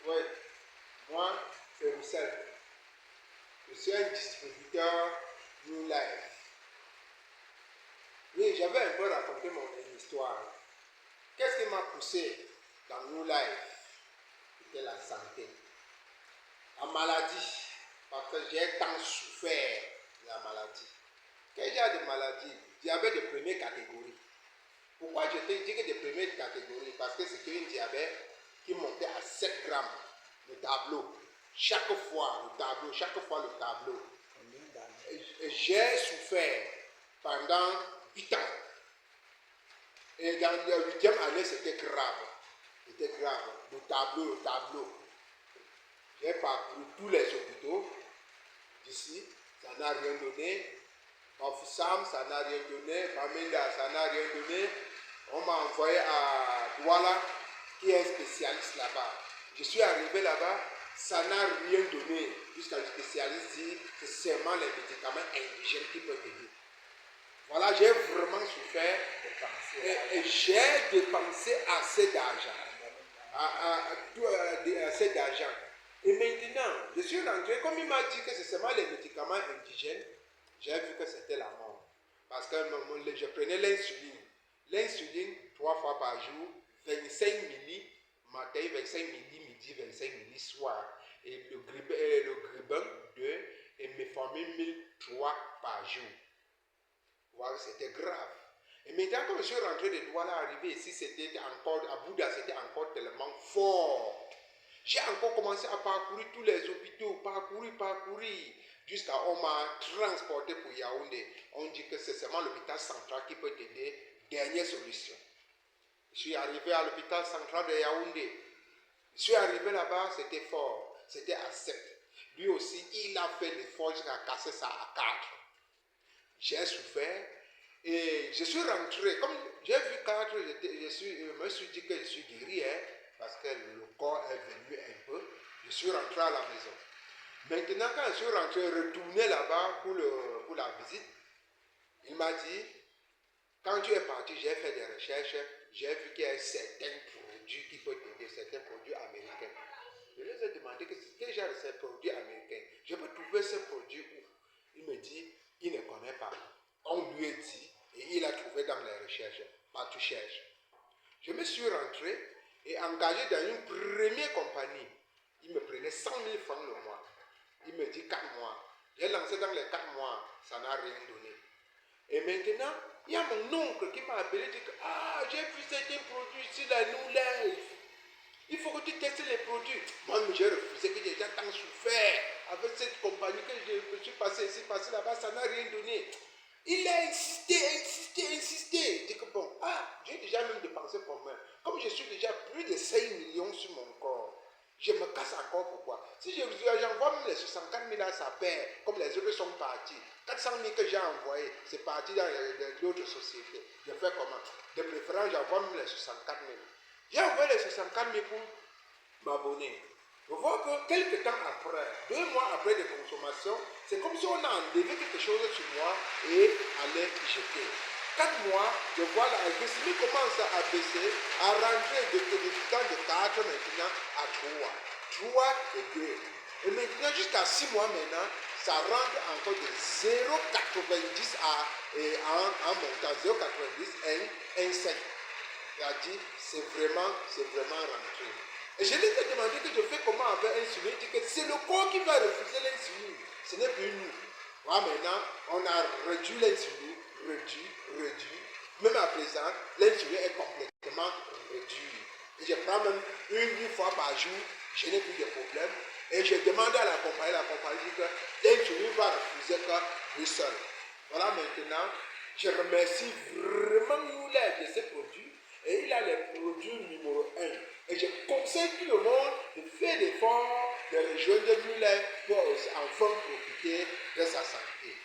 Oui, moi, c'est Roussel. Je suis un distributeur New Life. Oui, j'avais un peu raconté mon histoire. Qu'est-ce qui m'a poussé dans New Life? C'était la santé. La maladie, parce que j'ai tant souffert de la maladie. Quel genre de maladie? Diabète de première catégorie. Pourquoi je te dis que de première catégorie? Parce que c'était une diabète qui montait à 7 grammes, le tableau. Chaque fois le tableau. J'ai souffert pendant 8 ans. Et dans la 8e année, c'était grave. C'était grave. Le tableau. J'ai parcouru tous les hôpitaux d'ici. Ça n'a rien donné. Bafoussam, ça n'a rien donné. Bamenda, ça n'a rien donné. On m'a envoyé à Douala, qui est un spécialiste là-bas. Je suis arrivé là-bas, ça n'a rien donné. Jusqu'à le spécialiste dit que c'est seulement les médicaments indigènes qui peuvent aider. Voilà, j'ai vraiment souffert et j'ai dépensé assez d'argent. Assez d'argent. Et maintenant, je suis rentré, comme il m'a dit que c'est seulement les médicaments indigènes, j'ai vu que c'était la mort. Parce que je prenais l'insuline. L'insuline, 3 fois par jour, 25 milli matin, 25 milli midi, 25 milli soir. Et le gribin 2 et metformine 1003 par jour. Voilà, c'était grave. Et maintenant, quand je suis rentré de Douala, arrivé ici, c'était encore, à Bouddha, c'était encore tellement fort. J'ai encore commencé à parcourir tous les hôpitaux, parcourir, jusqu'à on m'a transporté pour Yaoundé. On dit que c'est seulement l'hôpital central qui peut t'aider. Dernière solution. Je suis arrivé à l'hôpital central de Yaoundé. Je suis arrivé là-bas, c'était fort. C'était à 7. Lui aussi, il a fait l'effort jusqu'à casser ça à 4. J'ai souffert et je suis rentré. Comme j'ai vu 4, je me suis dit que je suis guéri, hein, parce que le corps est venu un peu. Je suis rentré à la maison. Maintenant, quand je suis rentré, retourné là-bas pour la visite, il m'a dit, quand tu es parti, j'ai fait des recherches, j'ai vu qu'il y a certains produits qui peuvent t'aider, certains produits américains. Je lui ai demandé quel genre de ces produits américains. Je peux trouver ces produits où? Il me dit, il ne connaît pas. On lui a dit, et il a trouvé dans les recherches. Pas tu cherches. Je me suis rentré et engagé dans une première compagnie. Il me prenait 100 000 francs le mois. Il me dit 4 mois. J'ai lancé dans les 4 mois, ça n'a rien donné. Et maintenant, il y a mon oncle qui m'a appelé et dit que j'ai vu certains produits ici, la New Life. Il faut que tu testes les produits. Moi, j'ai refusé, que j'ai déjà tant souffert. Avec cette compagnie que je suis passé ici, passé là-bas, ça n'a rien donné. Il a insisté. Dit que bon, j'ai déjà même dépensé pour moi. Comme je suis déjà plus de 5 millions sur mon corps, je me casse encore pourquoi? Si j'envoie même les 64 000 là, ça perd, comme les autres sont partis. 400 000 que j'ai envoyé, c'est parti dans d'autres sociétés. Je fais comment? De préférence, j'envoie même les 64 000. J'ai envoyé les 64 000 pour m'abonner. Je vois que quelques temps après, 2 mois après de consommation, c'est comme si on a enlevé quelque chose sur moi et allait jeter. 4 mois, je vois la glycémie commence à baisser, à rentrer de 4 maintenant à 3 et 2. Et maintenant, jusqu'à 6 mois maintenant, ça rentre encore de 0,90 en montant, 0,90 1,5. C'est-à-dire, c'est vraiment rentré. Et je lui ai demandé que je fais comment avec l'insuline. Il dit que c'est le corps qui va refuser l'insuline. Ce n'est plus nous. Voilà, maintenant, on a réduit l'insuline, réduit. Même à présent, l'insuline est complètement réduite. Et je prends même une fois par jour, je n'ai plus de problème. Et je demande à la compagnie dit que l'insuline va refuser que lui seul. Voilà, maintenant, je remercie vraiment New Life de ces produits. Et il a les produits numéro 1. Et je conseille tout le monde de faire l'effort de rejoindre New Life pour enfin profiter de sa santé.